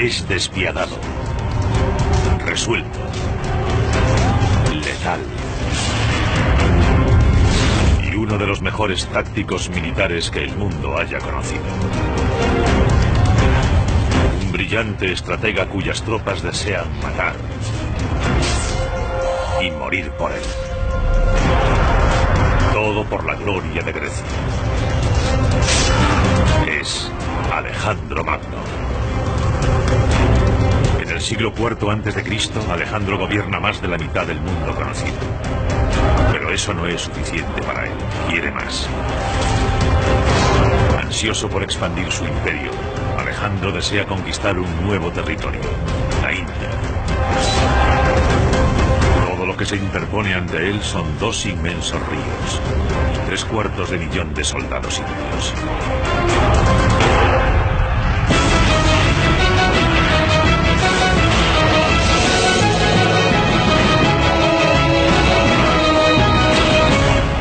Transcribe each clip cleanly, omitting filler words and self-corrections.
Es despiadado, resuelto, letal y uno de los mejores tácticos militares que el mundo haya conocido. Un brillante estratega cuyas tropas desean matar y morir por él. Todo por la gloria de Grecia. Es Alejandro Magno. En el siglo IV a.C., Alejandro gobierna más de la mitad del mundo conocido. Pero eso no es suficiente para él. Quiere más. Ansioso por expandir su imperio, Alejandro desea conquistar un nuevo territorio, la India. Todo lo que se interpone ante él son dos inmensos ríos y 750.000 de soldados indios.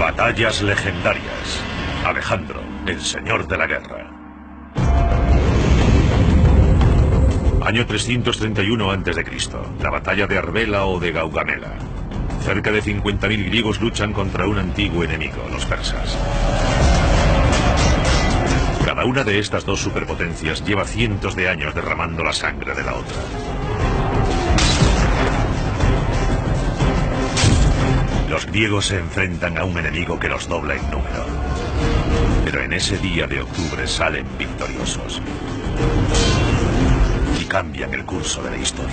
Batallas legendarias. Alejandro, el señor de la guerra. Año 331 a.C., la batalla de Arbela o de Gaugamela. Cerca de 50.000 griegos luchan contra un antiguo enemigo, los persas. Cada una de estas dos superpotencias lleva cientos de años derramando la sangre de la otra. Los griegos se enfrentan a un enemigo que los dobla en número. Pero en ese día de octubre salen victoriosos. Y cambian el curso de la historia.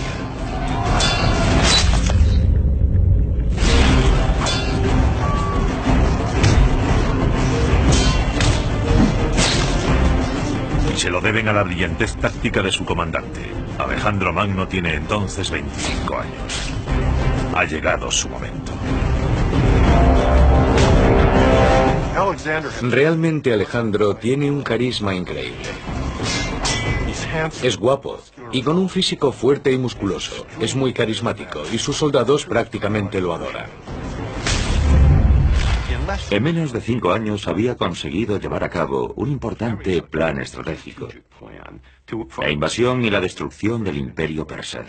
Y se lo deben a la brillantez táctica de su comandante. Alejandro Magno tiene entonces 25 años. Ha llegado su momento. Realmente Alejandro tiene un carisma increíble. Es guapo y con un físico fuerte y musculoso. Es muy carismático y sus soldados prácticamente lo adoran. En menos de 5 años había conseguido llevar a cabo un importante plan estratégico: la invasión y la destrucción del imperio persa.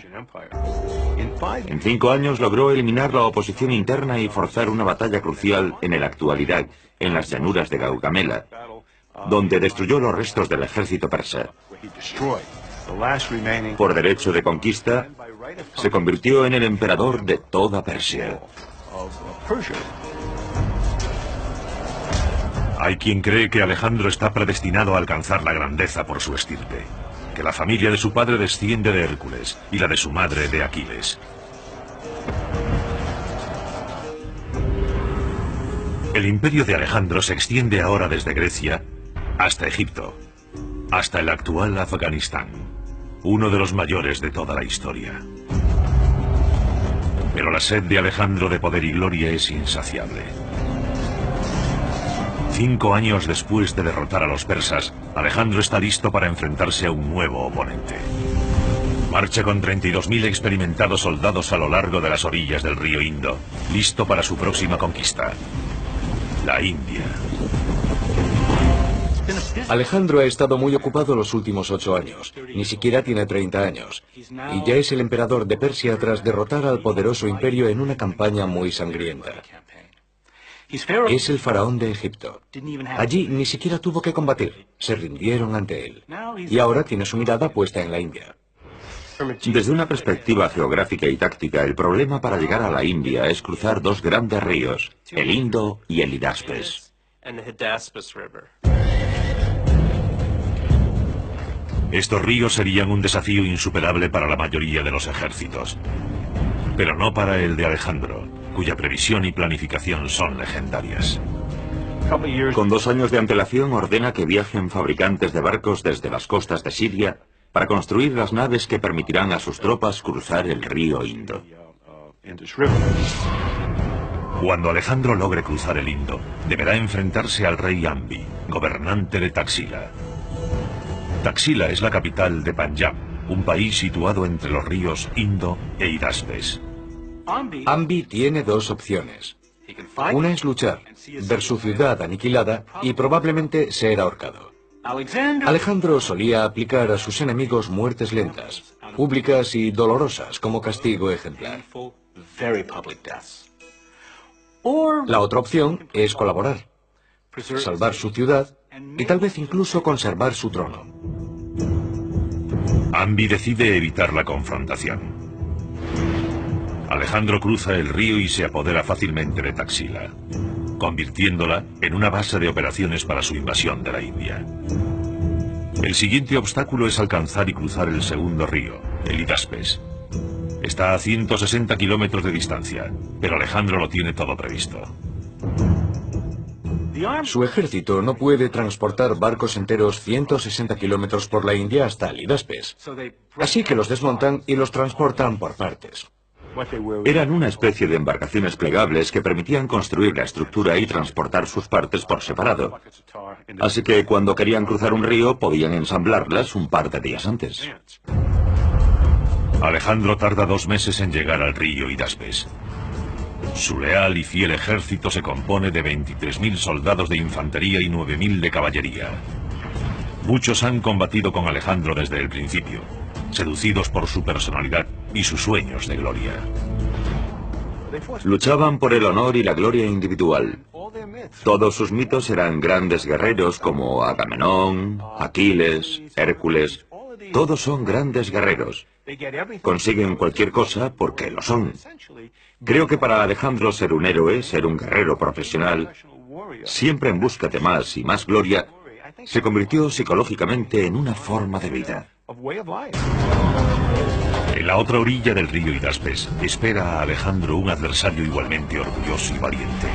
En 5 años logró eliminar la oposición interna y forzar una batalla crucial en la actualidad, en las llanuras de Gaugamela, donde destruyó los restos del ejército persa. Por derecho de conquista, se convirtió en el emperador de toda Persia. Hay quien cree que Alejandro está predestinado a alcanzar la grandeza por su estirpe, que la familia de su padre desciende de Hércules y la de su madre de Aquiles. El imperio de Alejandro se extiende ahora desde Grecia hasta Egipto, hasta el actual Afganistán, uno de los mayores de toda la historia. Pero la sed de Alejandro de poder y gloria es insaciable. 5 años después de derrotar a los persas, Alejandro está listo para enfrentarse a un nuevo oponente. Marcha con 32.000 experimentados soldados a lo largo de las orillas del río Indo, listo para su próxima conquista: la India. Alejandro ha estado muy ocupado los últimos 8 años. Ni siquiera tiene 30 años. Y ya es el emperador de Persia tras derrotar al poderoso imperio en una campaña muy sangrienta. Es el faraón de Egipto. Allí ni siquiera tuvo que combatir. Se rindieron ante él. Y ahora tiene su mirada puesta en la India. Desde una perspectiva geográfica y táctica, el problema para llegar a la India es cruzar dos grandes ríos, el Indo y el Hidaspes. Estos ríos serían un desafío insuperable para la mayoría de los ejércitos, pero no para el de Alejandro, cuya previsión y planificación son legendarias. Con 2 años de antelación ordena que viajen fabricantes de barcos desde las costas de Siria para construir las naves que permitirán a sus tropas cruzar el río Indo. Cuando Alejandro logre cruzar el Indo, deberá enfrentarse al rey Ambi, gobernante de Taxila. Taxila es la capital de Panjab, un país situado entre los ríos Indo e Hidaspes. Ambi tiene 2 opciones. Una es luchar, ver su ciudad aniquilada y probablemente ser ahorcado. Alejandro solía aplicar a sus enemigos muertes lentas, públicas y dolorosas como castigo ejemplar. La otra opción es colaborar, salvar su ciudad y tal vez incluso conservar su trono. Ambi decide evitar la confrontación. Alejandro cruza el río y se apodera fácilmente de Taxila, convirtiéndola en una base de operaciones para su invasión de la India. El siguiente obstáculo es alcanzar y cruzar el segundo río, el Hidaspes. Está a 160 kilómetros de distancia, pero Alejandro lo tiene todo previsto. Su ejército no puede transportar barcos enteros 160 kilómetros por la India hasta el Hidaspes. Así que los desmontan y los transportan por partes. Eran una especie de embarcaciones plegables que permitían construir la estructura y transportar sus partes por separado. Así que cuando querían cruzar un río podían ensamblarlas un par de días antes. Alejandro tarda 2 meses en llegar al río Hidaspes. Su leal y fiel ejército se compone de 23.000 soldados de infantería y 9.000 de caballería. Muchos han combatido con Alejandro desde el principio, seducidos por su personalidad y sus sueños de gloria. Luchaban por el honor y la gloria individual. Todos sus mitos eran grandes guerreros como Agamenón, Aquiles, Hércules. Todos son grandes guerreros. Consiguen cualquier cosa porque lo son. Creo que para Alejandro ser un héroe, ser un guerrero profesional, siempre en busca de más y más gloria, se convirtió psicológicamente en una forma de vida. En la otra orilla del río Hidaspes espera a Alejandro un adversario igualmente orgulloso y valiente,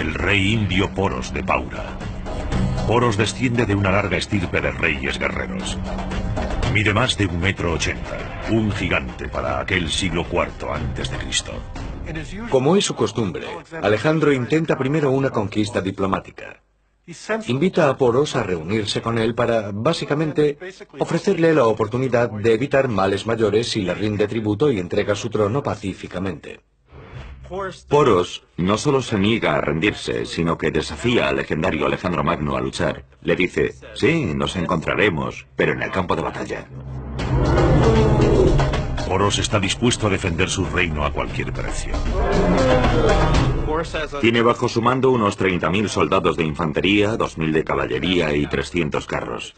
el rey indio Poros de Paura. Poros desciende de una larga estirpe de reyes guerreros. Mide más de 1,80 m, un gigante para aquel siglo IV a.C. Como es su costumbre, Alejandro intenta primero una conquista diplomática. Invita a Poros a reunirse con él para, básicamente, ofrecerle la oportunidad de evitar males mayores si le rinde tributo y entrega su trono pacíficamente. Poros no solo se niega a rendirse, sino que desafía al legendario Alejandro Magno a luchar. Le dice, sí, nos encontraremos, pero en el campo de batalla. Poros está dispuesto a defender su reino a cualquier precio. Tiene bajo su mando unos 30.000 soldados de infantería, 2.000 de caballería y 300 carros.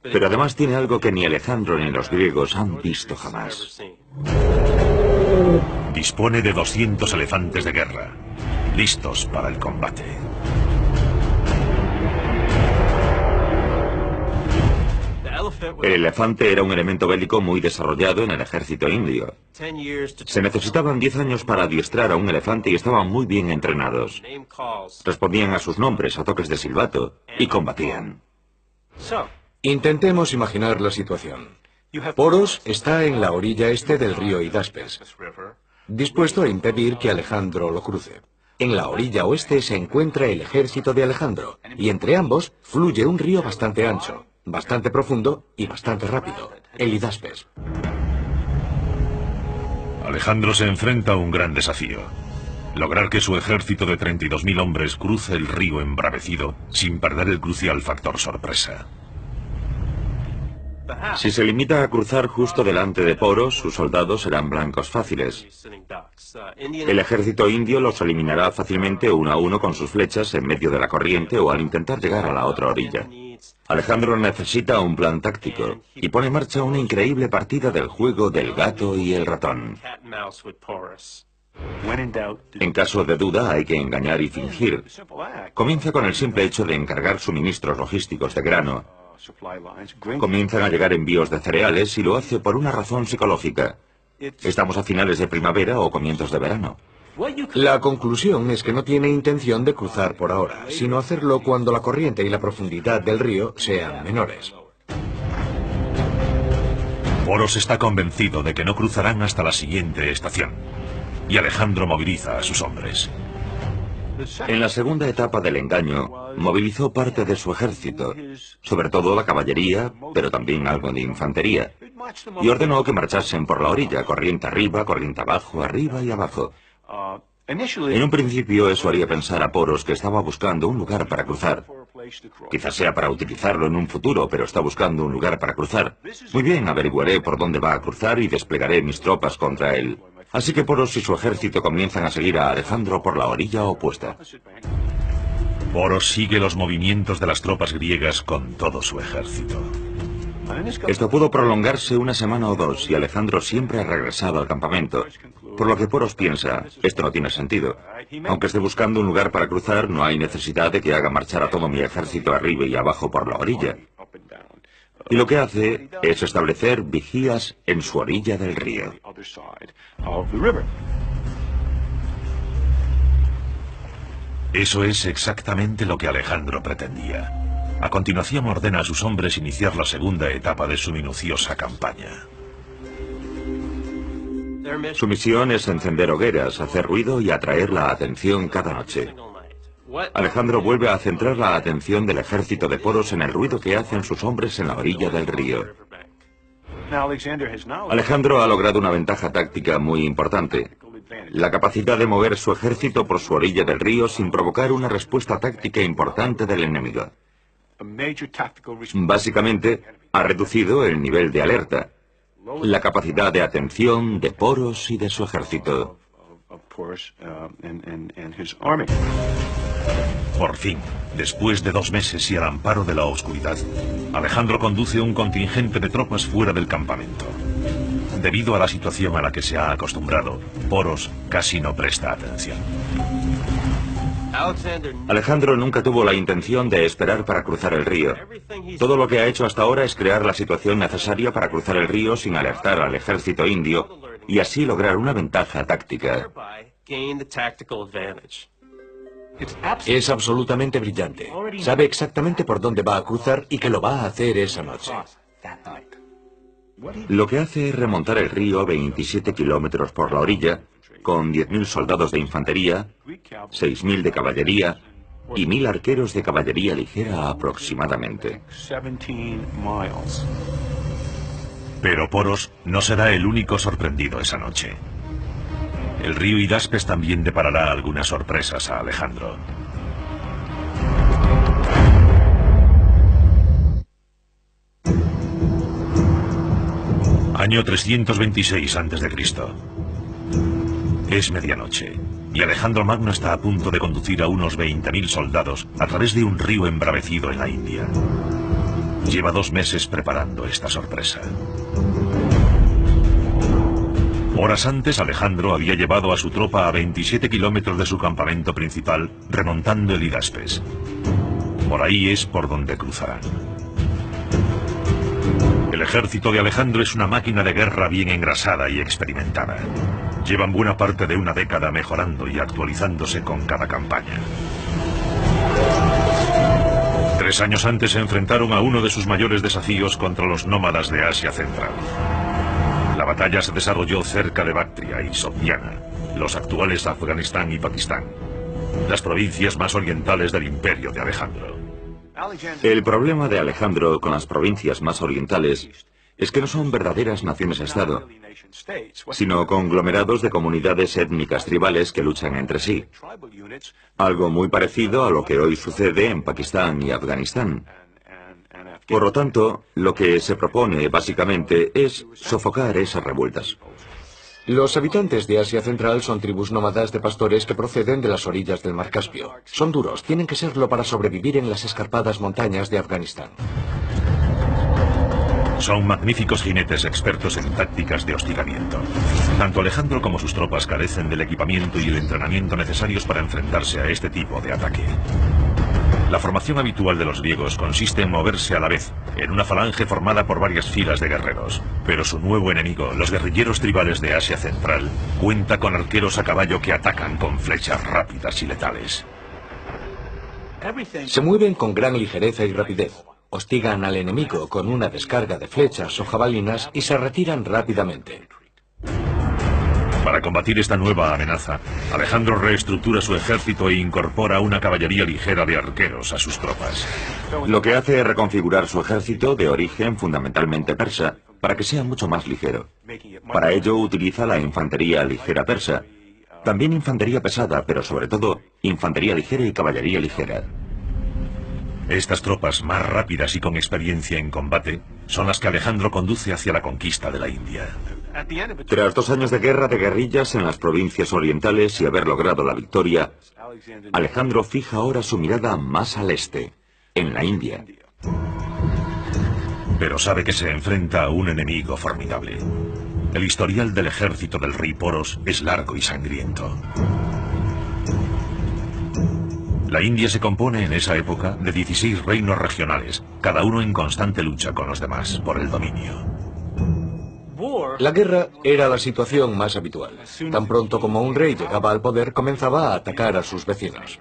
Pero además tiene algo que ni Alejandro ni los griegos han visto jamás. Dispone de 200 elefantes de guerra, listos para el combate. El elefante era un elemento bélico muy desarrollado en el ejército indio. Se necesitaban 10 años para adiestrar a un elefante y estaban muy bien entrenados. Respondían a sus nombres a toques de silbato y combatían. Intentemos imaginar la situación. Poros está en la orilla este del río Hidaspes, dispuesto a impedir que Alejandro lo cruce. En la orilla oeste se encuentra el ejército de Alejandro, y entre ambos fluye un río bastante ancho, bastante profundo y bastante rápido, el Hidaspes. Alejandro se enfrenta a un gran desafío: lograr que su ejército de 32.000 hombres cruce el río embravecido sin perder el crucial factor sorpresa. Si se limita a cruzar justo delante de Poros, sus soldados serán blancos fáciles. El ejército indio los eliminará fácilmente uno a uno con sus flechas en medio de la corriente o al intentar llegar a la otra orilla. Alejandro necesita un plan táctico y pone en marcha una increíble partida del juego del gato y el ratón. En caso de duda hay que engañar y fingir. Comienza con el simple hecho de encargar suministros logísticos de grano. Comienzan a llegar envíos de cereales y lo hace por una razón psicológica. Estamos a finales de primavera o comienzos de verano. La conclusión es que no tiene intención de cruzar por ahora, sino hacerlo cuando la corriente y la profundidad del río sean menores. Poros está convencido de que no cruzarán hasta la siguiente estación, y Alejandro moviliza a sus hombres. En la segunda etapa del engaño, movilizó parte de su ejército, sobre todo la caballería, pero también algo de infantería, y ordenó que marchasen por la orilla, corriente arriba, corriente abajo, arriba y abajo. En un principio eso haría pensar a Poros que estaba buscando un lugar para cruzar, Quizás sea para utilizarlo en un futuro, pero está buscando un lugar para cruzar. Muy bien, averiguaré por dónde va a cruzar y desplegaré mis tropas contra él. Así que Poros y su ejército comienzan a seguir a Alejandro por la orilla opuesta. Poros sigue los movimientos de las tropas griegas con todo su ejército. Esto pudo prolongarse una semana o dos y Alejandro siempre ha regresado al campamento. Por lo que Poros piensa, esto no tiene sentido. Aunque esté buscando un lugar para cruzar, no hay necesidad de que haga marchar a todo mi ejército arriba y abajo por la orilla. Y lo que hace es establecer vigías en su orilla del río. Eso es exactamente lo que Alejandro pretendía. A continuación ordena a sus hombres iniciar la segunda etapa de su minuciosa campaña. Su misión es encender hogueras, hacer ruido y atraer la atención cada noche. Alejandro vuelve a centrar la atención del ejército de Poros en el ruido que hacen sus hombres en la orilla del río. Alejandro ha logrado una ventaja táctica muy importante: la capacidad de mover su ejército por su orilla del río sin provocar una respuesta táctica importante del enemigo. Básicamente, ha reducido el nivel de alerta, la capacidad de atención de Poros y de su ejército. Por fin, después de 2 meses y al amparo de la oscuridad, Alejandro conduce un contingente de tropas fuera del campamento. Debido a la situación a la que se ha acostumbrado, Poros casi no presta atención. Alejandro nunca tuvo la intención de esperar para cruzar el río. Todo lo que ha hecho hasta ahora es crear la situación necesaria para cruzar el río sin alertar al ejército indio y así lograr una ventaja táctica. Es absolutamente brillante. Sabe exactamente por dónde va a cruzar y que lo va a hacer esa noche. Lo que hace es remontar el río 27 kilómetros por la orilla, con 10.000 soldados de infantería, 6.000 de caballería y 1.000 arqueros de caballería ligera aproximadamente. Pero Poros no será el único sorprendido esa noche. El río Hidaspes también deparará algunas sorpresas a Alejandro. Año 326 a.C. Es medianoche, y Alejandro Magno está a punto de conducir a unos 20.000 soldados a través de un río embravecido en la India. Lleva 2 meses preparando esta sorpresa. Horas antes, Alejandro había llevado a su tropa a 27 kilómetros de su campamento principal, remontando el Hidaspes. Por ahí es por donde cruzarán. El ejército de Alejandro es una máquina de guerra bien engrasada y experimentada. Llevan buena parte de una década mejorando y actualizándose con cada campaña. 3 años antes se enfrentaron a uno de sus mayores desafíos contra los nómadas de Asia Central. La batalla se desarrolló cerca de Bactria y Sogdiana, los actuales Afganistán y Pakistán, las provincias más orientales del imperio de Alejandro. El problema de Alejandro con las provincias más orientales es que no son verdaderas naciones-estado, sino conglomerados de comunidades étnicas tribales que luchan entre sí. Algo muy parecido a lo que hoy sucede en Pakistán y Afganistán. Por lo tanto, lo que se propone básicamente es sofocar esas revueltas. Los habitantes de Asia Central son tribus nómadas de pastores que proceden de las orillas del Mar Caspio. Son duros, tienen que serlo para sobrevivir en las escarpadas montañas de Afganistán. Son magníficos jinetes expertos en tácticas de hostigamiento. Tanto Alejandro como sus tropas carecen del equipamiento y el entrenamiento necesarios para enfrentarse a este tipo de ataque. La formación habitual de los griegos consiste en moverse a la vez, en una falange formada por varias filas de guerreros. Pero su nuevo enemigo, los guerrilleros tribales de Asia Central, cuenta con arqueros a caballo que atacan con flechas rápidas y letales. Se mueven con gran ligereza y rapidez. Hostigan al enemigo con una descarga de flechas o jabalinas y se retiran rápidamente. Para combatir esta nueva amenaza, Alejandro reestructura su ejército e incorpora una caballería ligera de arqueros a sus tropas. Lo que hace es reconfigurar su ejército de origen fundamentalmente persa, para que sea mucho más ligero. Para ello utiliza la infantería ligera persa, también infantería pesada, pero sobre todo infantería ligera y caballería ligera. Estas tropas más rápidas y con experiencia en combate son las que Alejandro conduce hacia la conquista de la India. Tras 2 años de guerra de guerrillas en las provincias orientales y haber logrado la victoria, Alejandro fija ahora su mirada más al este, en la India. Pero sabe que se enfrenta a un enemigo formidable. El historial del ejército del rey Poros es largo y sangriento. La India se compone en esa época de 16 reinos regionales, cada uno en constante lucha con los demás por el dominio. La guerra era la situación más habitual. Tan pronto como un rey llegaba al poder, comenzaba a atacar a sus vecinos.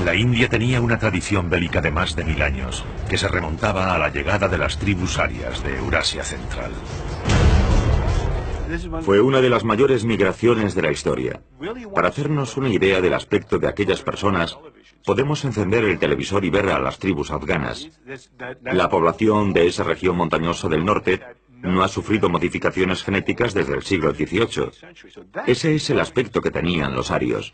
La India tenía una tradición bélica de más de 1000 años, que se remontaba a la llegada de las tribus arias de Eurasia Central. Fue una de las mayores migraciones de la historia. Para hacernos una idea del aspecto de aquellas personas, podemos encender el televisor y ver a las tribus afganas. La población de esa región montañosa del norte no ha sufrido modificaciones genéticas desde el siglo XVIII. Ese es el aspecto que tenían los arios.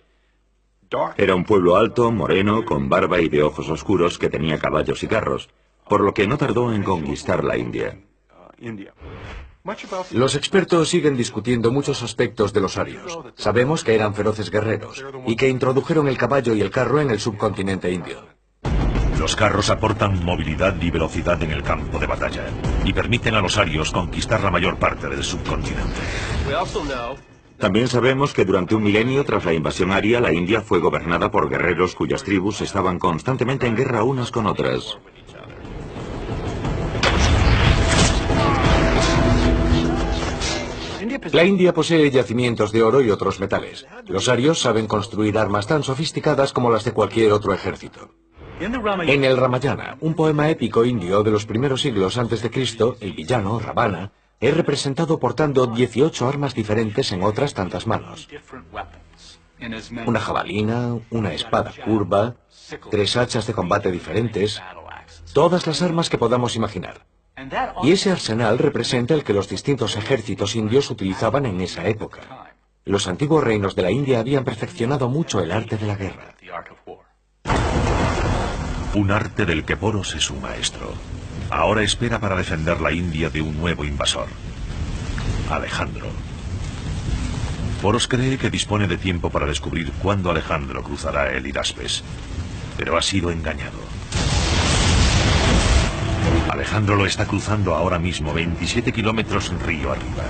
Era un pueblo alto, moreno, con barba y de ojos oscuros que tenía caballos y carros, por lo que no tardó en conquistar la India. Los expertos siguen discutiendo muchos aspectos de los arios. Sabemos que eran feroces guerreros y que introdujeron el caballo y el carro en el subcontinente indio. Los carros aportan movilidad y velocidad en el campo de batalla y permiten a los arios conquistar la mayor parte del subcontinente. También sabemos que durante un milenio tras la invasión aria, la India fue gobernada por guerreros cuyas tribus estaban constantemente en guerra unas con otras. La India posee yacimientos de oro y otros metales. Los arios saben construir armas tan sofisticadas como las de cualquier otro ejército. En el Ramayana, un poema épico indio de los primeros siglos antes de Cristo, el villano, Ravana, es representado portando 18 armas diferentes en otras tantas manos. Una jabalina, una espada curva, 3 hachas de combate diferentes, todas las armas que podamos imaginar. Y ese arsenal representa el que los distintos ejércitos indios utilizaban en esa época. Los antiguos reinos de la India habían perfeccionado mucho el arte de la guerra. Un arte del que Poros es un maestro. Ahora espera para defender la India de un nuevo invasor, Alejandro. Poros cree que dispone de tiempo para descubrir cuándo Alejandro cruzará el Hidaspes, pero ha sido engañado. Alejandro lo está cruzando ahora mismo, 27 kilómetros río arriba.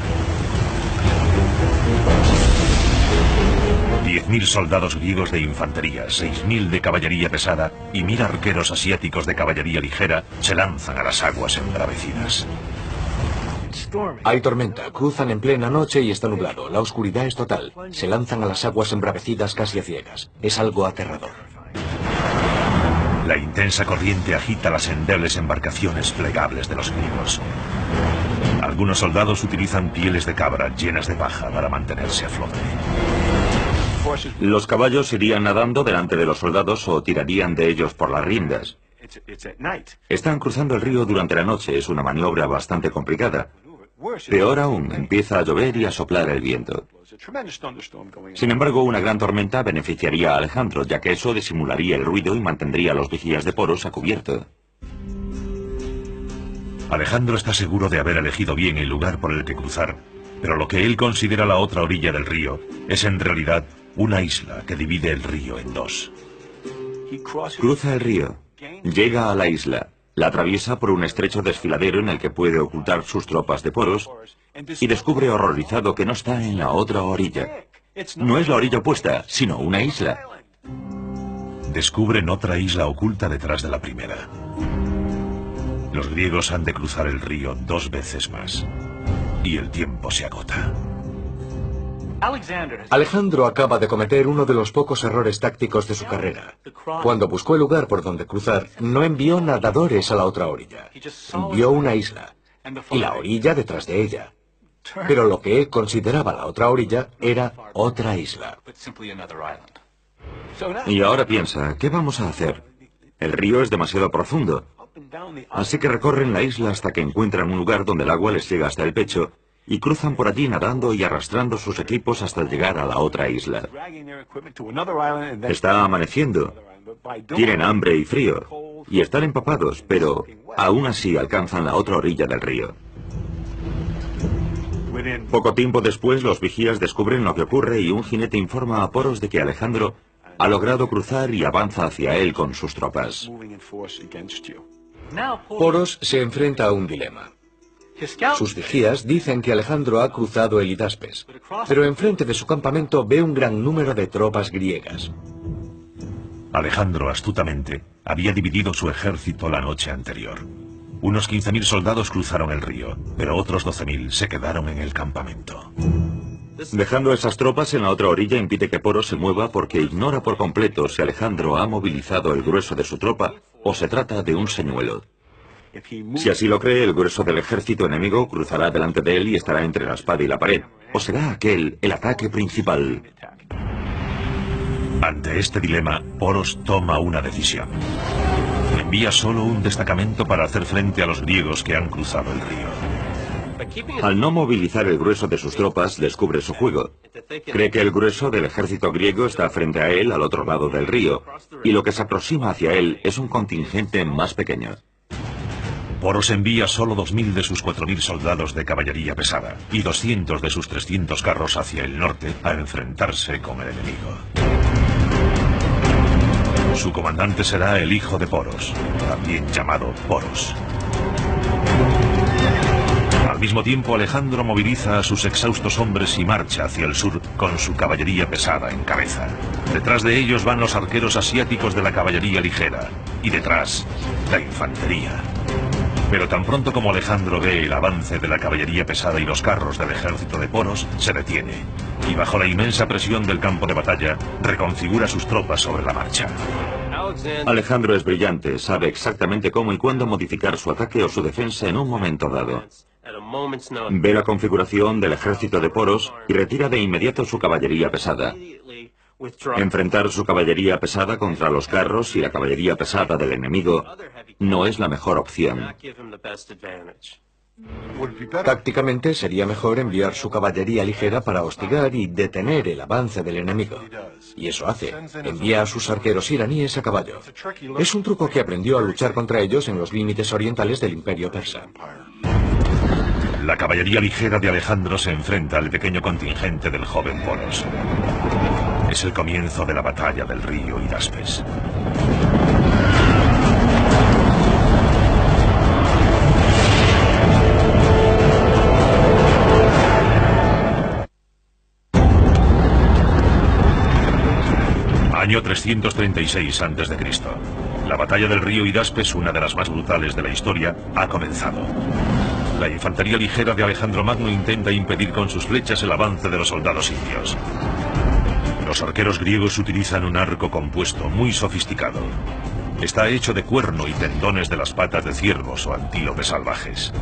10.000 soldados griegos de infantería, 6.000 de caballería pesada y 1.000 arqueros asiáticos de caballería ligera se lanzan a las aguas embravecidas. Hay tormenta, cruzan en plena noche y está nublado. La oscuridad es total. Se lanzan a las aguas embravecidas casi a ciegas. Es algo aterrador. La intensa corriente agita las endebles embarcaciones plegables de los griegos. Algunos soldados utilizan pieles de cabra llenas de paja para mantenerse a flote. Los caballos irían nadando delante de los soldados o tirarían de ellos por las riendas. Están cruzando el río durante la noche, es una maniobra bastante complicada. Peor aún, empieza a llover y a soplar el viento. Sin embargo, una gran tormenta beneficiaría a Alejandro, ya que eso disimularía el ruido y mantendría a los vigías de Poros a cubierto. Alejandro está seguro de haber elegido bien el lugar por el que cruzar, pero lo que él considera la otra orilla del río es en realidad una isla que divide el río en dos. Cruza el río, llega a la isla, la atraviesa por un estrecho desfiladero en el que puede ocultar sus tropas de Poros y descubre horrorizado que no está en la otra orilla. No es la orilla opuesta, sino una isla. Descubren otra isla oculta detrás de la primera. Los griegos han de cruzar el río 2 veces más. Y el tiempo se agota. Alejandro acaba de cometer uno de los pocos errores tácticos de su carrera. Cuando buscó el lugar por donde cruzar, no envió nadadores a la otra orilla. Envió una isla. Y la orilla detrás de ella. Pero lo que él consideraba la otra orilla era otra isla. Y ahora piensa, ¿qué vamos a hacer? El río es demasiado profundo. Así que recorren la isla hasta que encuentran un lugar donde el agua les llega hasta el pecho y cruzan por allí nadando y arrastrando sus equipos hasta llegar a la otra isla. Está amaneciendo. Tienen hambre y frío. y están empapados, pero aún así alcanzan la otra orilla del río. Poco tiempo después, los vigías descubren lo que ocurre y un jinete informa a Poros de que Alejandro ha logrado cruzar y avanza hacia él con sus tropas. Poros se enfrenta a un dilema. Sus vigías dicen que Alejandro ha cruzado el Hidaspes, pero enfrente de su campamento ve un gran número de tropas griegas. Alejandro, astutamente, había dividido su ejército la noche anterior. Unos 15.000 soldados cruzaron el río, pero otros 12.000 se quedaron en el campamento. Dejando esas tropas en la otra orilla impide que Poros se mueva porque ignora por completo si Alejandro ha movilizado el grueso de su tropa o se trata de un señuelo. Si así lo cree, el grueso del ejército enemigo cruzará delante de él y estará entre la espada y la pared. ¿O será aquel el ataque principal? Ante este dilema, Poros toma una decisión. Envía solo un destacamento para hacer frente a los griegos que han cruzado el río. Al no movilizar el grueso de sus tropas, descubre su juego. Cree que el grueso del ejército griego está frente a él al otro lado del río, y lo que se aproxima hacia él es un contingente más pequeño. Poros envía solo 2.000 de sus 4.000 soldados de caballería pesada y 200 de sus 300 carros hacia el norte a enfrentarse con el enemigo. Su comandante será el hijo de Poros, también llamado Poros. Al mismo tiempo, Alejandro moviliza a sus exhaustos hombres y marcha hacia el sur con su caballería pesada en cabeza. Detrás de ellos van los arqueros asiáticos de la caballería ligera y detrás, la infantería. Pero tan pronto como Alejandro ve el avance de la caballería pesada y los carros del ejército de Poros, se detiene y bajo la inmensa presión del campo de batalla, reconfigura sus tropas sobre la marcha. Alejandro es brillante, sabe exactamente cómo y cuándo modificar su ataque o su defensa en un momento dado. Ve la configuración del ejército de Poros y retira de inmediato su caballería pesada. Enfrentar su caballería pesada contra los carros y la caballería pesada del enemigo no es la mejor opción. Tácticamente sería mejor enviar su caballería ligera para hostigar y detener el avance del enemigo. Y eso hace. Envía a sus arqueros iraníes a caballo. Es un truco que aprendió a luchar contra ellos en los límites orientales del Imperio Persa. La caballería ligera de Alejandro se enfrenta al pequeño contingente del joven Poros. Es el comienzo de la batalla del río Hidaspes. Año 336 a.C. La batalla del río Hidaspes, una de las más brutales de la historia, ha comenzado. La infantería ligera de Alejandro Magno intenta impedir con sus flechas el avance de los soldados indios. Los arqueros griegos utilizan un arco compuesto muy sofisticado. Está hecho de cuerno y tendones de las patas de ciervos o antílopes salvajes.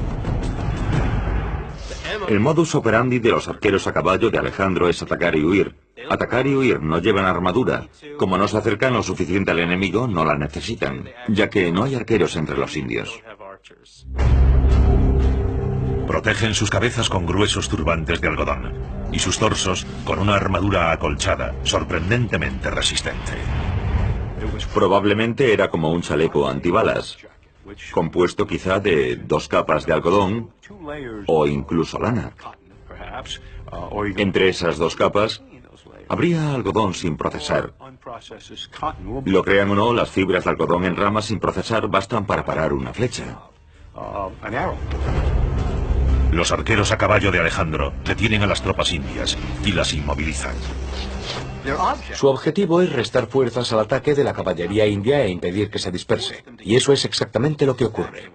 El modus operandi de los arqueros a caballo de Alejandro es atacar y huir. Atacar y huir, no llevan armadura. Como no se acercan lo suficiente al enemigo, no la necesitan, ya que no hay arqueros entre los indios. Protegen sus cabezas con gruesos turbantes de algodón y sus torsos con una armadura acolchada, sorprendentemente resistente. Probablemente era como un chaleco antibalas, compuesto quizá de 2 capas de algodón o incluso lana. Entre esas 2 capas habría algodón sin procesar. Lo crean o no, las fibras de algodón en ramas sin procesar bastan para parar una flecha. Los arqueros a caballo de Alejandro detienen a las tropas indias y las inmovilizan. Su objetivo es restar fuerzas al ataque de la caballería india e impedir que se disperse. Y eso es exactamente lo que ocurre.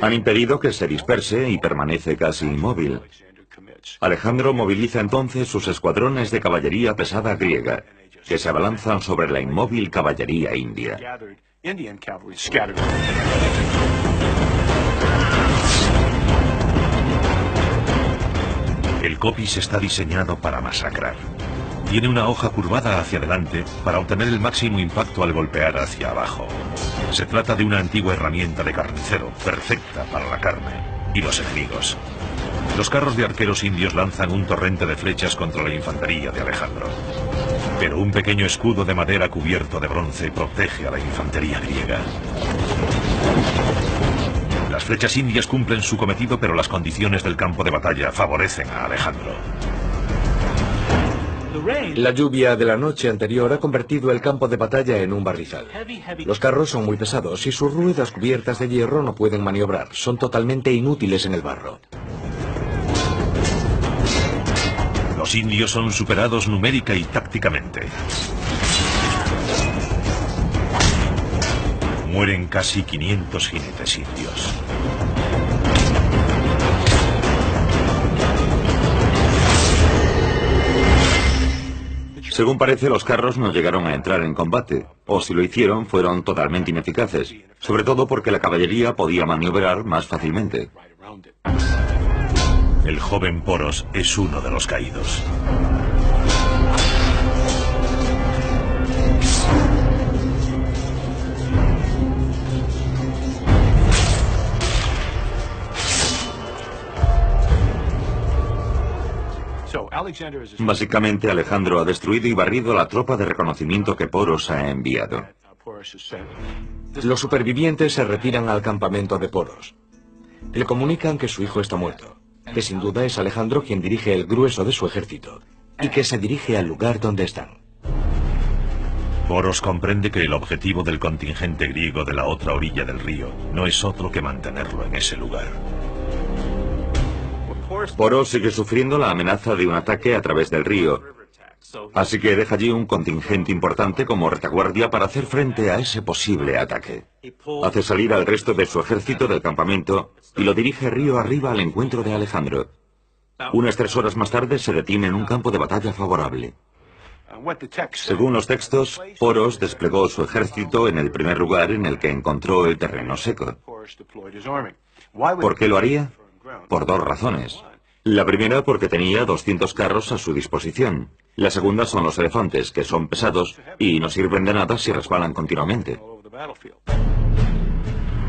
Han impedido que se disperse y permanece casi inmóvil. Alejandro moviliza entonces sus escuadrones de caballería pesada griega, que se abalanzan sobre la inmóvil caballería india. El copis está diseñado para masacrar. Tiene una hoja curvada hacia adelante para obtener el máximo impacto al golpear hacia abajo. Se trata de una antigua herramienta de carnicero, perfecta para la carne y los enemigos. Los carros de arqueros indios lanzan un torrente de flechas contra la infantería de Alejandro. Pero un pequeño escudo de madera cubierto de bronce protege a la infantería griega. Las flechas indias cumplen su cometido, pero las condiciones del campo de batalla favorecen a Alejandro. La lluvia de la noche anterior ha convertido el campo de batalla en un barrizal. Los carros son muy pesados y sus ruedas cubiertas de hierro no pueden maniobrar. Son totalmente inútiles en el barro. Los indios son superados numérica y tácticamente. Mueren casi 500 jinetes indios. Según parece, los carros no llegaron a entrar en combate, o si lo hicieron, fueron totalmente ineficaces, sobre todo porque la caballería podía maniobrar más fácilmente. El joven Poros es uno de los caídos. Básicamente, Alejandro ha destruido y barrido la tropa de reconocimiento que Poros ha enviado. Los supervivientes se retiran al campamento de Poros. Le comunican que su hijo está muerto, que sin duda es Alejandro quien dirige el grueso de su ejército, y que se dirige al lugar donde están. Poros comprende que el objetivo del contingente griego de la otra orilla del río no es otro que mantenerlo en ese lugar. Poros sigue sufriendo la amenaza de un ataque a través del río, así que deja allí un contingente importante como retaguardia para hacer frente a ese posible ataque. Hace salir al resto de su ejército del campamento y lo dirige río arriba al encuentro de Alejandro. Unas 3 horas más tarde se detiene en un campo de batalla favorable. Según los textos, Poros desplegó su ejército en el primer lugar en el que encontró el terreno seco. ¿Por qué lo haría? Por 2 razones. La primera porque tenía 200 carros a su disposición. La segunda son los elefantes, que son pesados y no sirven de nada si resbalan continuamente.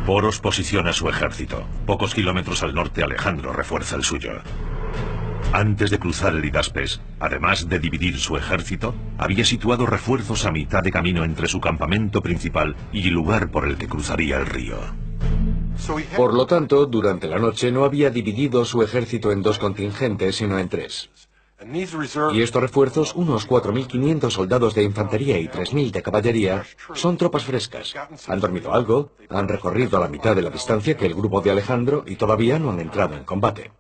Poros posiciona su ejército. Pocos kilómetros al norte, Alejandro refuerza el suyo. Antes de cruzar el Hidaspes, además de dividir su ejército, había situado refuerzos a mitad de camino entre su campamento principal y el lugar por el que cruzaría el río. Por lo tanto, durante la noche no había dividido su ejército en 2 contingentes, sino en 3. Y estos refuerzos, unos 4.500 soldados de infantería y 3.000 de caballería, son tropas frescas. Han dormido algo, han recorrido la mitad de la distancia que el grupo de Alejandro y todavía no han entrado en combate.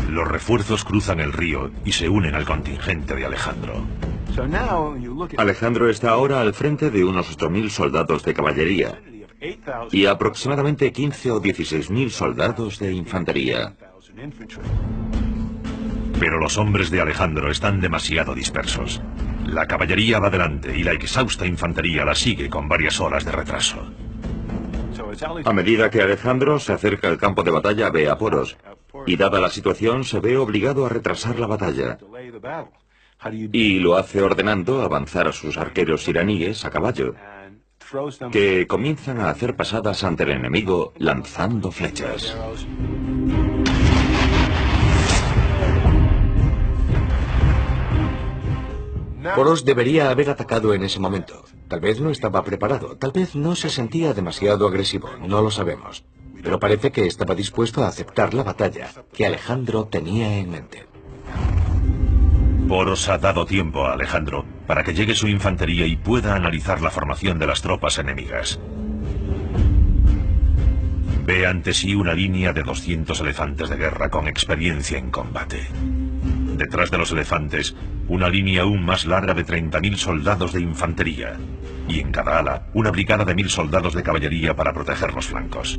Los refuerzos cruzan el río y se unen al contingente de Alejandro. Alejandro está ahora al frente de unos 8.000 soldados de caballería y aproximadamente 15 o 16.000 soldados de infantería. Pero los hombres de Alejandro están demasiado dispersos. La caballería va delante y la exhausta infantería la sigue con varias horas de retraso. A medida que Alejandro se acerca al campo de batalla, ve a Poros, y dada la situación se ve obligado a retrasar la batalla. Y lo hace ordenando avanzar a sus arqueros iraníes a caballo, que comienzan a hacer pasadas ante el enemigo lanzando flechas. Poros debería haber atacado en ese momento. Tal vez no estaba preparado, tal vez no se sentía demasiado agresivo, no lo sabemos. Pero parece que estaba dispuesto a aceptar la batalla que Alejandro tenía en mente. Poros ha dado tiempo a Alejandro para que llegue su infantería y pueda analizar la formación de las tropas enemigas. Ve ante sí una línea de 200 elefantes de guerra con experiencia en combate. Detrás de los elefantes, una línea aún más larga de 30.000 soldados de infantería. Y en cada ala, una brigada de 1.000 soldados de caballería para proteger los flancos.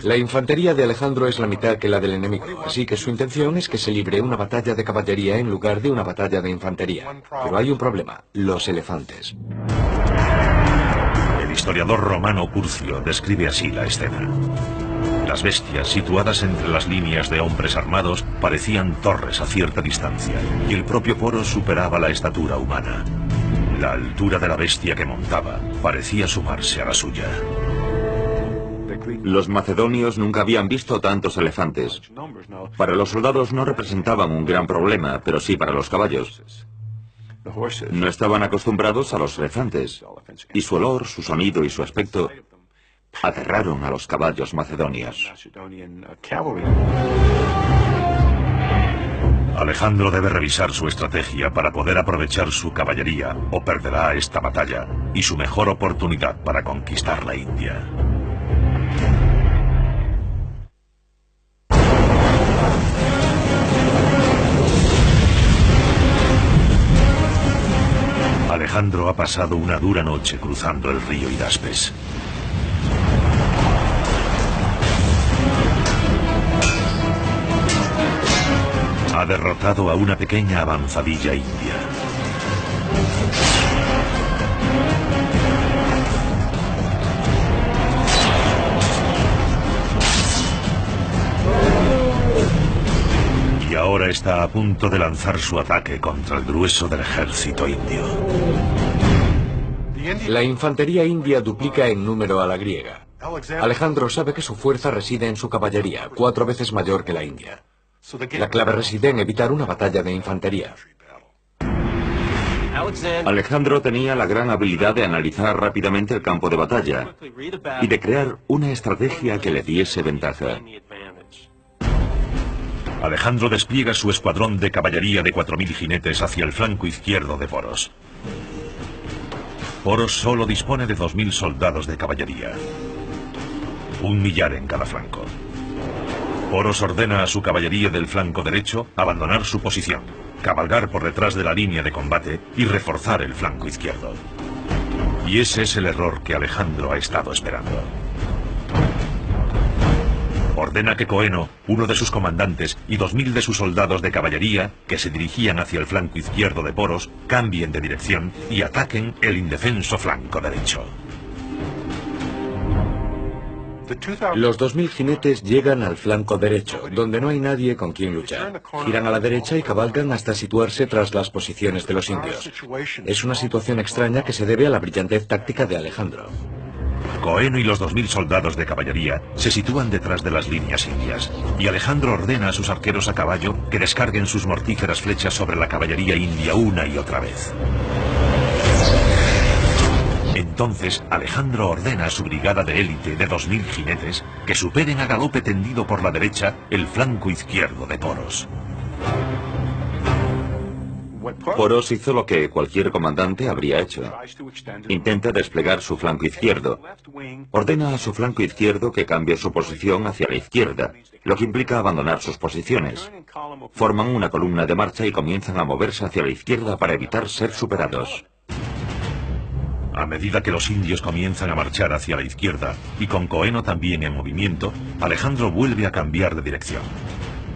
La infantería de Alejandro es la mitad que la del enemigo, así que su intención es que se libre una batalla de caballería en lugar de una batalla de infantería. Pero hay un problema, los elefantes. El historiador romano Curcio describe así la escena. Las bestias, situadas entre las líneas de hombres armados, parecían torres a cierta distancia, y el propio Poros superaba la estatura humana. La altura de la bestia que montaba parecía sumarse a la suya. Los macedonios nunca habían visto tantos elefantes. Para los soldados no representaban un gran problema, pero sí para los caballos. No estaban acostumbrados a los elefantes, y su olor, su sonido y su aspecto aterraron a los caballos macedonios. Alejandro debe revisar su estrategia para poder aprovechar su caballería o perderá esta batalla y su mejor oportunidad para conquistar la India. Alejandro ha pasado una dura noche cruzando el río Hidaspes. Ha derrotado a una pequeña avanzadilla india. Y ahora está a punto de lanzar su ataque contra el grueso del ejército indio. La infantería india duplica en número a la griega. Alejandro sabe que su fuerza reside en su caballería, 4 veces mayor que la india. La clave reside en evitar una batalla de infantería. Alejandro tenía la gran habilidad de analizar rápidamente el campo de batalla y de crear una estrategia que le diese ventaja. Alejandro despliega su escuadrón de caballería de 4.000 jinetes hacia el flanco izquierdo de Poros. Poros solo dispone de 2.000 soldados de caballería, 1 millar en cada flanco. Poros ordena a su caballería del flanco derecho abandonar su posición, cabalgar por detrás de la línea de combate y reforzar el flanco izquierdo. Y ese es el error que Alejandro ha estado esperando. Ordena que Coeno, uno de sus comandantes y 2.000 de sus soldados de caballería que se dirigían hacia el flanco izquierdo de Poros, cambien de dirección y ataquen el indefenso flanco derecho. Los 2.000 jinetes llegan al flanco derecho, donde no hay nadie con quien luchar. Giran a la derecha y cabalgan hasta situarse tras las posiciones de los indios. Es una situación extraña que se debe a la brillantez táctica de Alejandro. Coeno y los 2.000 soldados de caballería se sitúan detrás de las líneas indias, y Alejandro ordena a sus arqueros a caballo que descarguen sus mortíferas flechas sobre la caballería india una y otra vez. Entonces, Alejandro ordena a su brigada de élite de 2.000 jinetes que superen a galope tendido por la derecha el flanco izquierdo de Poros. Poros hizo lo que cualquier comandante habría hecho. Intenta desplegar su flanco izquierdo. Ordena a su flanco izquierdo que cambie su posición hacia la izquierda, lo que implica abandonar sus posiciones. Forman una columna de marcha y comienzan a moverse hacia la izquierda para evitar ser superados. A medida que los indios comienzan a marchar hacia la izquierda, y con Coeno también en movimiento, Alejandro vuelve a cambiar de dirección.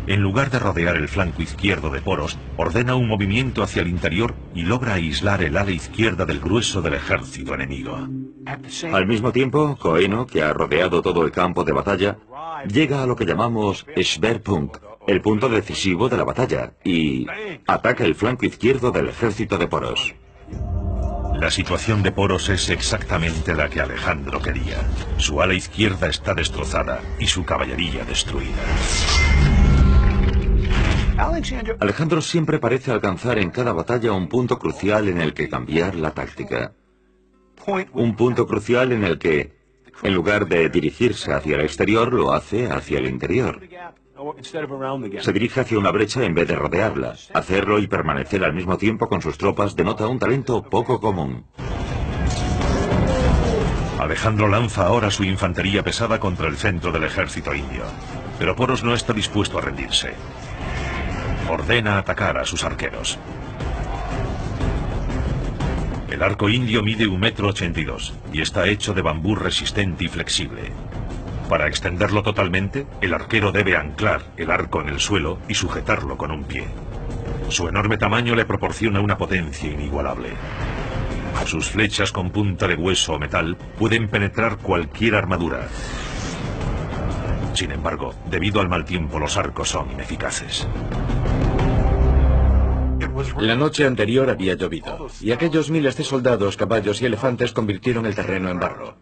En lugar de rodear el flanco izquierdo de Poros, ordena un movimiento hacia el interior y logra aislar el ala izquierda del grueso del ejército enemigo. Al mismo tiempo, Coeno, que ha rodeado todo el campo de batalla, llega a lo que llamamos Schwerpunkt, el punto decisivo de la batalla, y ataca el flanco izquierdo del ejército de Poros. La situación de Poros es exactamente la que Alejandro quería. Su ala izquierda está destrozada y su caballería destruida. Alejandro siempre parece alcanzar en cada batalla un punto crucial en el que cambiar la táctica. Un punto crucial en el que, en lugar de dirigirse hacia el exterior, lo hace hacia el interior. Se dirige hacia una brecha en vez de rodearla. Hacerlo y permanecer al mismo tiempo con sus tropas denota un talento poco común. Alejandro lanza ahora su infantería pesada contra el centro del ejército indio. Pero Poros no está dispuesto a rendirse. Ordena atacar a sus arqueros. El arco indio mide 1,82 m y está hecho de bambú resistente y flexible. Para extenderlo totalmente, el arquero debe anclar el arco en el suelo y sujetarlo con un pie. Su enorme tamaño le proporciona una potencia inigualable. Sus flechas con punta de hueso o metal pueden penetrar cualquier armadura. Sin embargo, debido al mal tiempo, los arcos son ineficaces. La noche anterior había llovido, y aquellos miles de soldados, caballos y elefantes convirtieron el terreno en barro.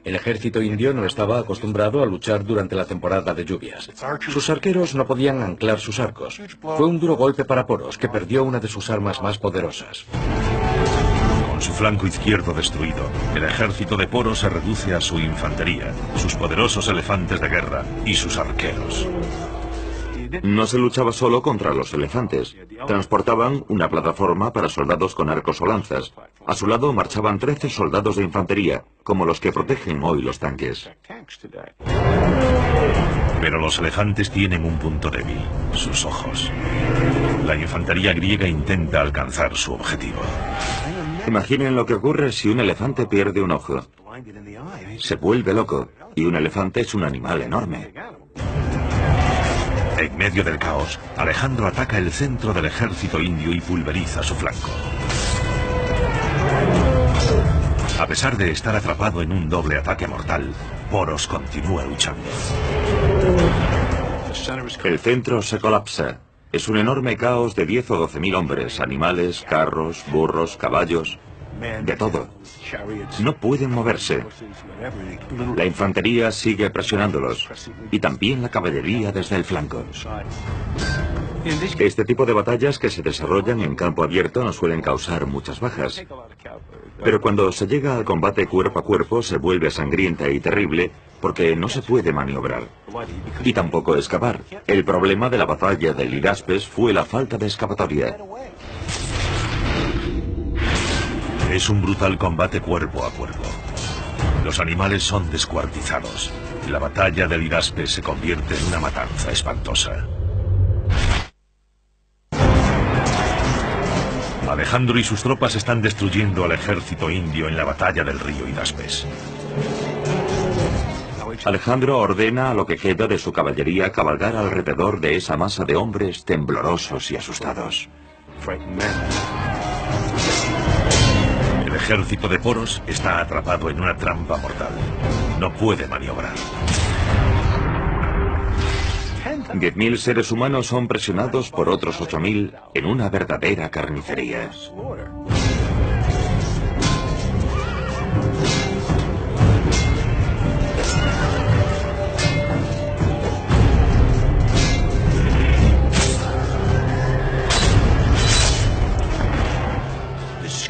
El ejército indio no estaba acostumbrado a luchar durante la temporada de lluvias. Sus arqueros no podían anclar sus arcos. Fue un duro golpe para Poros, que perdió una de sus armas más poderosas. Con su flanco izquierdo destruido, el ejército de Poros se reduce a su infantería, sus poderosos elefantes de guerra y sus arqueros. No se luchaba solo contra los elefantes. Transportaban una plataforma para soldados con arcos o lanzas. A su lado marchaban 13 soldados de infantería, como los que protegen hoy los tanques. Pero los elefantes tienen un punto débil, sus ojos. La infantería griega intenta alcanzar su objetivo. Imaginen lo que ocurre si un elefante pierde un ojo. Se vuelve loco, y un elefante es un animal enorme. En medio del caos, Alejandro ataca el centro del ejército indio y pulveriza su flanco. A pesar de estar atrapado en un doble ataque mortal, Poros continúa luchando. El centro se colapsa. Es un enorme caos de 10 o 12.000 hombres, animales, carros, burros, caballos, de todo. No pueden moverse. La infantería sigue presionándolos, y también la caballería desde el flanco. Este tipo de batallas que se desarrollan en campo abierto no suelen causar muchas bajas. Pero cuando se llega al combate cuerpo a cuerpo se vuelve sangrienta y terrible porque no se puede maniobrar. Y tampoco escapar. El problema de la batalla del Hidaspes fue la falta de escapatoria. Es un brutal combate cuerpo a cuerpo. Los animales son descuartizados. La batalla del Hidaspes se convierte en una matanza espantosa. Alejandro y sus tropas están destruyendo al ejército indio en la batalla del río Hidaspes. Alejandro ordena a lo que queda de su caballería cabalgar alrededor de esa masa de hombres temblorosos y asustados. El ejército de Poros está atrapado en una trampa mortal. No puede maniobrar. 10.000 seres humanos son presionados por otros 8.000 en una verdadera carnicería.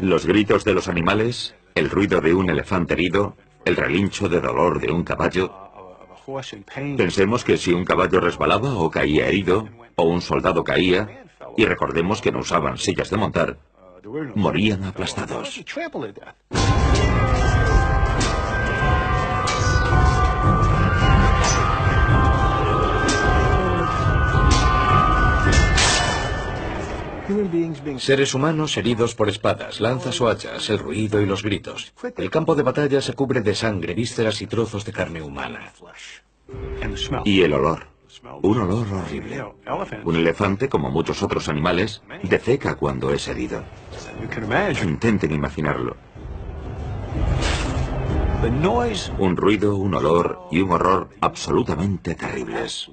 Los gritos de los animales, el ruido de un elefante herido, el relincho de dolor de un caballo. Pensemos que si un caballo resbalaba o caía herido, o un soldado caía, y recordemos que no usaban sillas de montar, morían aplastados. Seres humanos heridos por espadas, lanzas o hachas, el ruido y los gritos. El campo de batalla se cubre de sangre, vísceras y trozos de carne humana. Y el olor. Un olor horrible. Un elefante, como muchos otros animales, defeca cuando es herido. Intenten imaginarlo. Un ruido, un olor y un horror absolutamente terribles.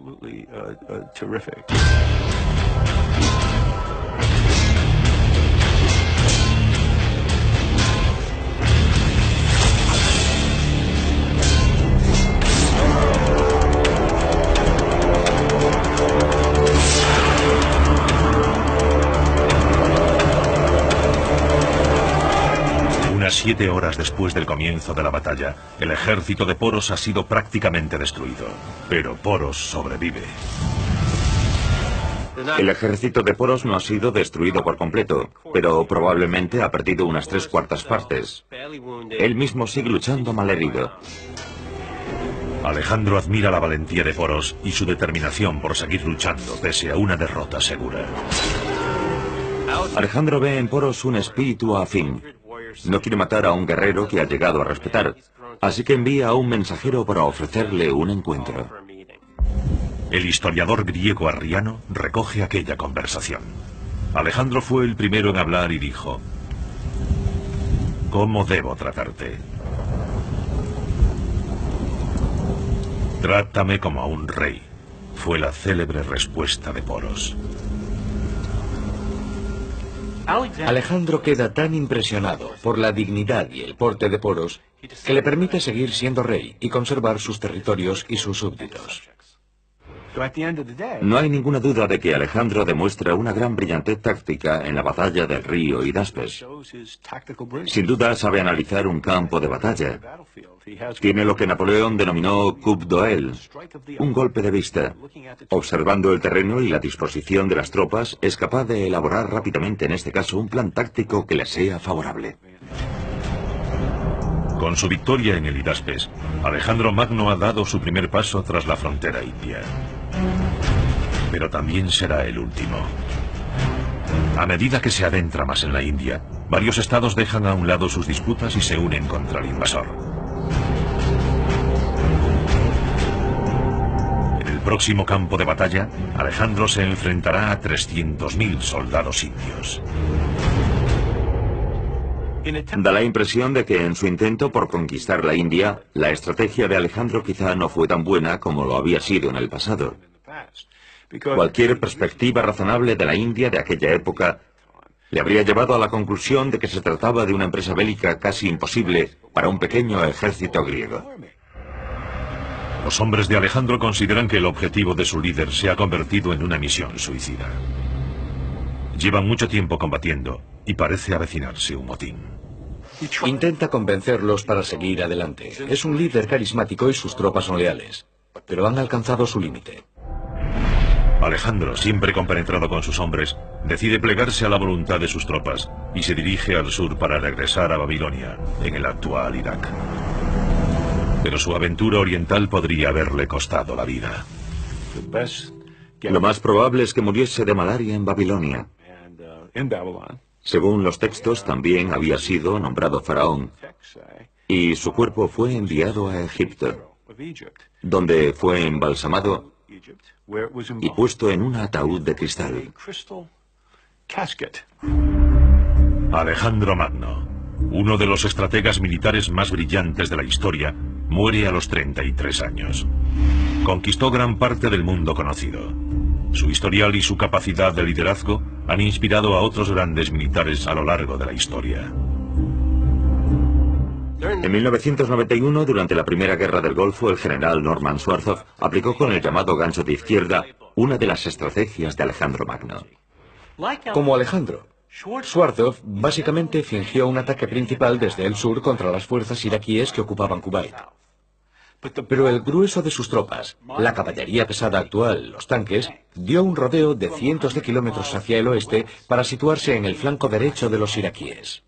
Unas 7 horas después del comienzo de la batalla, el ejército de Poros ha sido prácticamente destruido. Pero Poros sobrevive. El ejército de Poros no ha sido destruido por completo, pero probablemente ha perdido unas 3/4 partes. Él mismo sigue luchando malherido. Alejandro admira la valentía de Poros y su determinación por seguir luchando pese a una derrota segura. Alejandro ve en Poros un espíritu afín. No quiere matar a un guerrero que ha llegado a respetar, así que envía a un mensajero para ofrecerle un encuentro. El historiador griego Arriano recoge aquella conversación. Alejandro fue el primero en hablar y dijo: ¿Cómo debo tratarte? Trátame como a un rey, fue la célebre respuesta de Poros. Alejandro queda tan impresionado por la dignidad y el porte de Poros que le permite seguir siendo rey y conservar sus territorios y sus súbditos. No hay ninguna duda de que Alejandro demuestra una gran brillantez táctica en la batalla del río Hidaspes. Sin duda sabe analizar un campo de batalla. Tiene lo que Napoleón denominó coup d'oeil, un golpe de vista. Observando el terreno y la disposición de las tropas, es capaz de elaborar rápidamente, en este caso, un plan táctico que le sea favorable. Con su victoria en el Hidaspes, Alejandro Magno ha dado su primer paso tras la frontera india. Pero también será el último. A medida que se adentra más en la India, varios estados dejan a un lado sus disputas y se unen contra el invasor. En el próximo campo de batalla, Alejandro se enfrentará a 300.000 soldados indios. Da la impresión de que en su intento por conquistar la India, la estrategia de Alejandro quizá no fue tan buena como lo había sido en el pasado. Cualquier perspectiva razonable de la India de aquella época le habría llevado a la conclusión de que se trataba de una empresa bélica casi imposible para un pequeño ejército griego. Los hombres de Alejandro consideran que el objetivo de su líder se ha convertido en una misión suicida. Llevan mucho tiempo combatiendo y parece avecinarse un motín. Intenta convencerlos para seguir adelante. Es un líder carismático y sus tropas son leales, pero han alcanzado su límite. Alejandro, siempre compenetrado con sus hombres, decide plegarse a la voluntad de sus tropas y se dirige al sur para regresar a Babilonia, en el actual Irak. Pero su aventura oriental podría haberle costado la vida. Lo más probable es que muriese de malaria en Babilonia. Según los textos, también había sido nombrado faraón, y su cuerpo fue enviado a Egipto, donde fue embalsamado y puesto en un ataúd de cristal. Alejandro Magno, uno de los estrategas militares más brillantes de la historia, muere a los 33 años. Conquistó gran parte del mundo conocido. Su historial y su capacidad de liderazgo han inspirado a otros grandes militares a lo largo de la historia. En 1991, durante la Primera Guerra del Golfo, el general Norman Schwarzkopf aplicó con el llamado gancho de izquierda una de las estrategias de Alejandro Magno. Como Alejandro, Schwarzkopf básicamente fingió un ataque principal desde el sur contra las fuerzas iraquíes que ocupaban Kuwait. Pero el grueso de sus tropas, la caballería pesada actual, los tanques, dio un rodeo de cientos de kilómetros hacia el oeste para situarse en el flanco derecho de los iraquíes.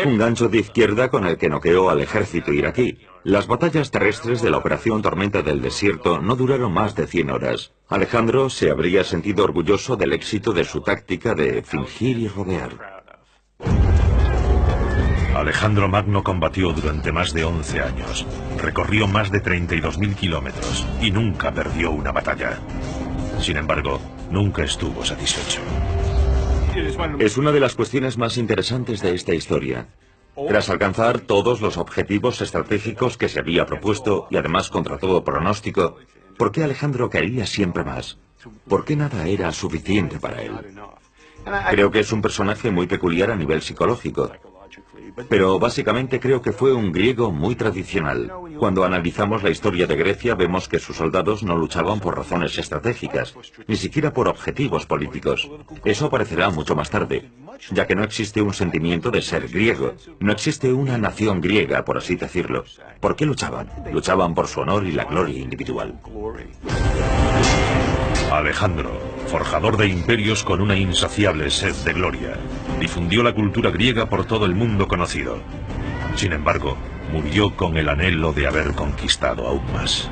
Un gancho de izquierda con el que noqueó al ejército iraquí. Las batallas terrestres de la Operación Tormenta del Desierto no duraron más de 100 horas. Alejandro se habría sentido orgulloso del éxito de su táctica de fingir y rodear. Alejandro Magno combatió durante más de 11 años, recorrió más de 32.000 kilómetros y nunca perdió una batalla. Sin embargo, nunca estuvo satisfecho. Es una de las cuestiones más interesantes de esta historia. Tras alcanzar todos los objetivos estratégicos que se había propuesto y además contra todo pronóstico, ¿por qué Alejandro quería siempre más? ¿Por qué nada era suficiente para él? Creo que es un personaje muy peculiar a nivel psicológico. Pero básicamente creo que fue un griego muy tradicional. Cuando analizamos la historia de Grecia vemos que sus soldados no luchaban por razones estratégicas, ni siquiera por objetivos políticos. Eso aparecerá mucho más tarde, ya que no existe un sentimiento de ser griego. No existe una nación griega, por así decirlo. ¿Por qué luchaban? Luchaban por su honor y la gloria individual. Alejandro, forjador de imperios con una insaciable sed de gloria, difundió la cultura griega por todo el mundo conocido. Sin embargo, murió con el anhelo de haber conquistado aún más.